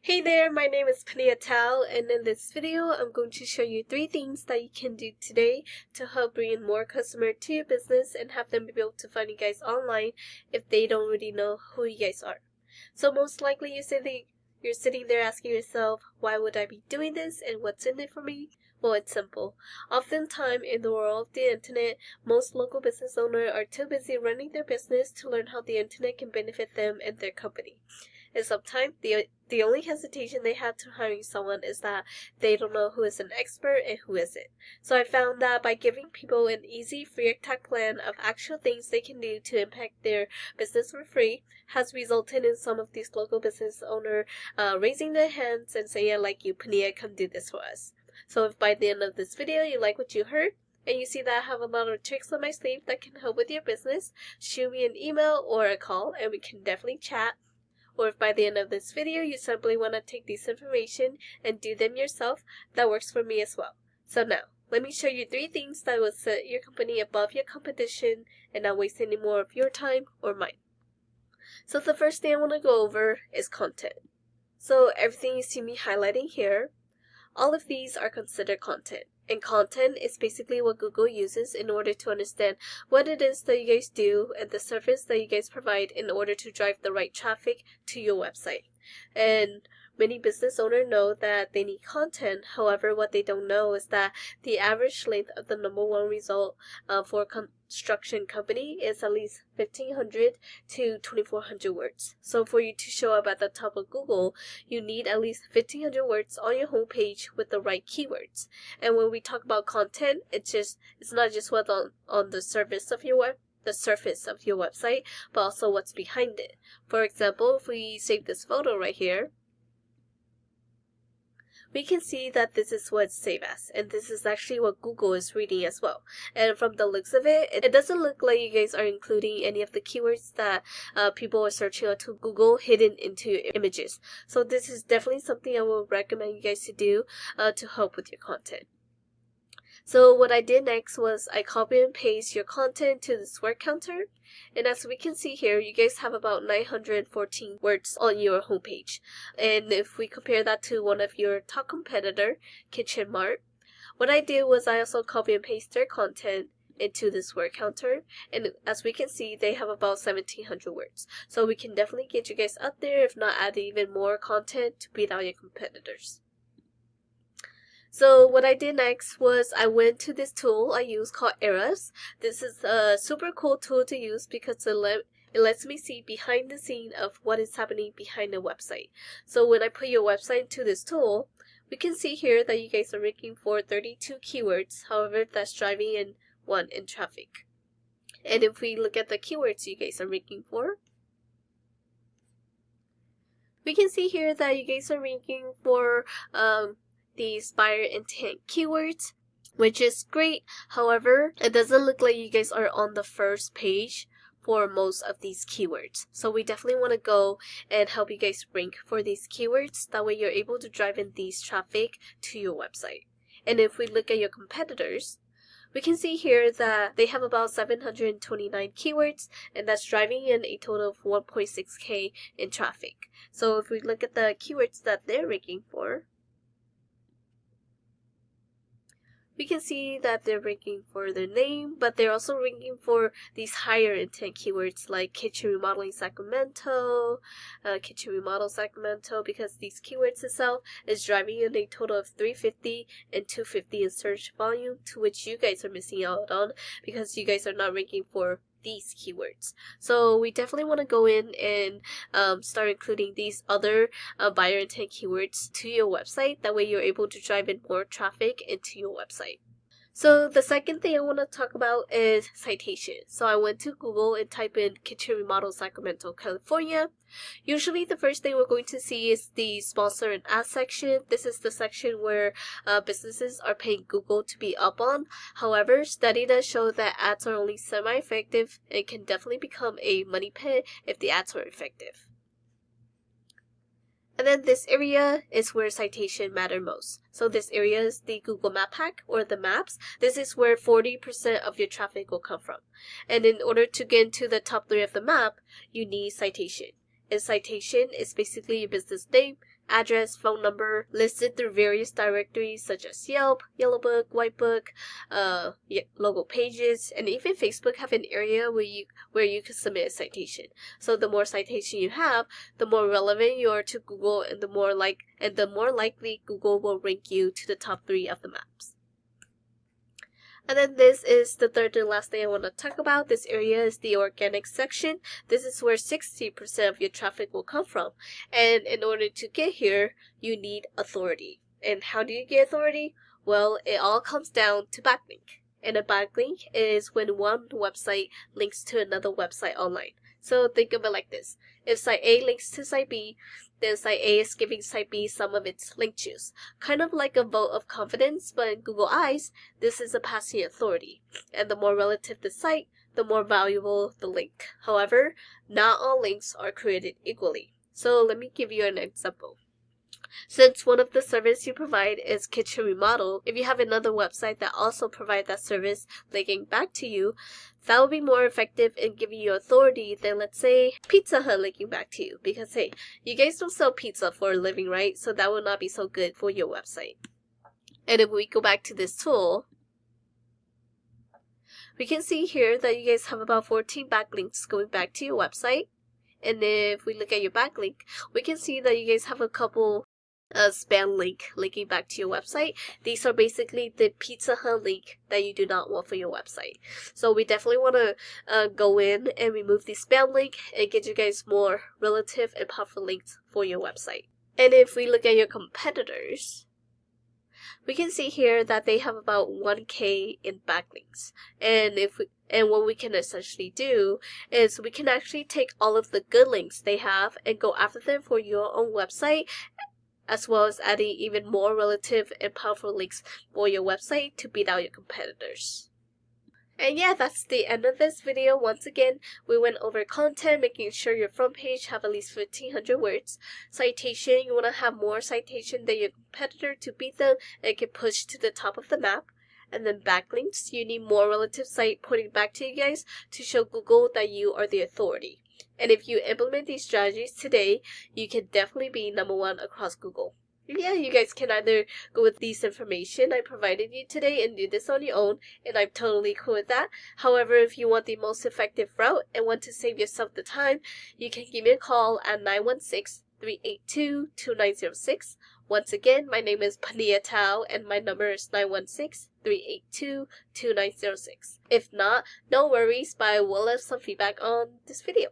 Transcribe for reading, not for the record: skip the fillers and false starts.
Hey there, my name is Panyia, and in this video, I'm going to show you 3 things that you can do today to help bring in more customers to your business and have them be able to find you guys online if they don't really know who you guys are. So most likely you're sitting there asking yourself, why would I be doing this and what's in it for me? Well, it's simple. Oftentimes in the world of the internet, most local business owners are too busy running their business to learn how the internet can benefit them and their company. And sometimes the only hesitation they have to hiring someone is that they don't know who is an expert and who isn't. So I found that by giving people an easy free attack plan of actual things they can do to impact their business for free has resulted in some of these local business owners raising their hands and saying, "I like you, Panyia, come do this for us." So if by the end of this video you like what you heard, and you see that I have a lot of tricks on my sleeve that can help with your business, shoot me an email or a call and we can definitely chat. Or if by the end of this video you simply want to take this information and do them yourself, that works for me as well. So now, let me show you 3 things that will set your company above your competition and not waste any more of your time or mine. So the first thing I want to go over is content. So everything you see me highlighting here, all of these are considered content. And content is basically what Google uses in order to understand what it is that you guys do and the service that you guys provide in order to drive the right traffic to your website. And many business owners know that they need content. However, what they don't know is that the average length of the number one result for a construction company is at least 1,500 to 2,400 words. So for you to show up at the top of Google, you need at least 1,500 words on your homepage with the right keywords. And when we talk about content, it's not just what's on the surface of your website, but also what's behind it. For example, if we save this photo right here, we can see that this is what it's saved as, and this is actually what Google is reading as well. And from the looks of it, it doesn't look like you guys are including any of the keywords that people are searching onto Google hidden into your images. So this is definitely something I will recommend you guys to do to help with your content. So what I did next was I copy and paste your content to this word counter. And as we can see here, you guys have about 914 words on your homepage. And if we compare that to one of your top competitor, Kitchen Mart, what I did was I also copy and paste their content into this word counter, and as we can see, they have about 1,700 words. So we can definitely get you guys up there, if not add even more content to beat out your competitors. So what I did next was I went to this tool I use called Eras. This is a super cool tool to use because it lets me see behind the scene of what is happening behind the website. So when I put your website into this tool, we can see here that you guys are ranking for 32 keywords. However, that's driving in 1 in traffic. And if we look at the keywords you guys are ranking for, we can see here that you guys are ranking for these buyer intent keywords, which is great. However, it doesn't look like you guys are on the first page for most of these keywords. So we definitely want to go and help you guys rank for these keywords. That way you're able to drive in these traffic to your website. And if we look at your competitors, we can see here that they have about 729 keywords, and that's driving in a total of 1.6K in traffic. So if we look at the keywords that they're ranking for, we can see that they're ranking for their name, but they're also ranking for these higher intent keywords like kitchen remodeling Sacramento, kitchen remodel Sacramento, because these keywords itself is driving in a total of 350 and 250 in search volume, to which you guys are missing out on because you guys are not ranking for these keywords. So we definitely want to go in and start including these other buyer intent keywords to your website. That way you're able to drive in more traffic into your website. So the second thing I want to talk about is citation. So I went to Google and type in kitchen remodel Sacramento, California. Usually the first thing we're going to see is the sponsor and ad section. This is the section where businesses are paying Google to be up on. However, study does show that ads are only semi-effective and can definitely become a money pit if the ads are effective. And then this area is where citation matter most. So this area is the Google Map Pack or the maps. This is where 40% of your traffic will come from. And in order to get into the top 3 of the map, you need citation. is citation. It's basically your business name, address, phone number, listed through various directories such as Yelp, Yellow Book, White Book, local pages, and even Facebook have an area where you can submit a citation. So the more citation you have, the more relevant you are to Google, and the more likely Google will rank you to the top 3 of the maps. And then this is the third and last thing I want to talk about. This area is the organic section. This is where 60% of your traffic will come from. And in order to get here, you need authority. And how do you get authority? Well, it all comes down to backlink. And a backlink is when one website links to another website online. So think of it like this. If site A links to site B, then site A is giving site B some of its link juice. Kind of like a vote of confidence, but in Google eyes, this is a passing authority. And the more relative the site, the more valuable the link. However, not all links are created equally. So let me give you an example. Since one of the services you provide is kitchen remodel, if you have another website that also provides that service linking back to you, that will be more effective in giving you authority than, let's say, Pizza Hut linking back to you. Because, hey, you guys don't sell pizza for a living, right? So that will not be so good for your website. And if we go back to this tool, we can see here that you guys have about 14 backlinks going back to your website. And if we look at your backlink, we can see that you guys have a couple spam link linking back to your website. These are basically the Pizza Hut link that you do not want for your website. So we definitely want to go in and remove the spam link and get you guys more relative and powerful links for your website. And if we look at your competitors, we can see here that they have about 1K in backlinks. And what we can essentially do is we can actually take all of the good links they have and go after them for your own website, as well as adding even more relative and powerful links for your website to beat out your competitors. And yeah, that's the end of this video. Once again, we went over content, making sure your front page have at least 1,500 words. Citation, you want to have more citation than your competitor to beat them and get pushed to the top of the map. And then backlinks, you need more relative site pointing back to you guys to show Google that you are the authority. And if you implement these strategies today, you can definitely be #1 across Google. Yeah, you guys can either go with these information I provided you today and do this on your own, and I'm totally cool with that. However, if you want the most effective route and want to save yourself the time, you can give me a call at 916-382-2906. Once again, my name is Panyia and my number is 916-382-2906. If not, no worries, but I will leave some feedback on this video.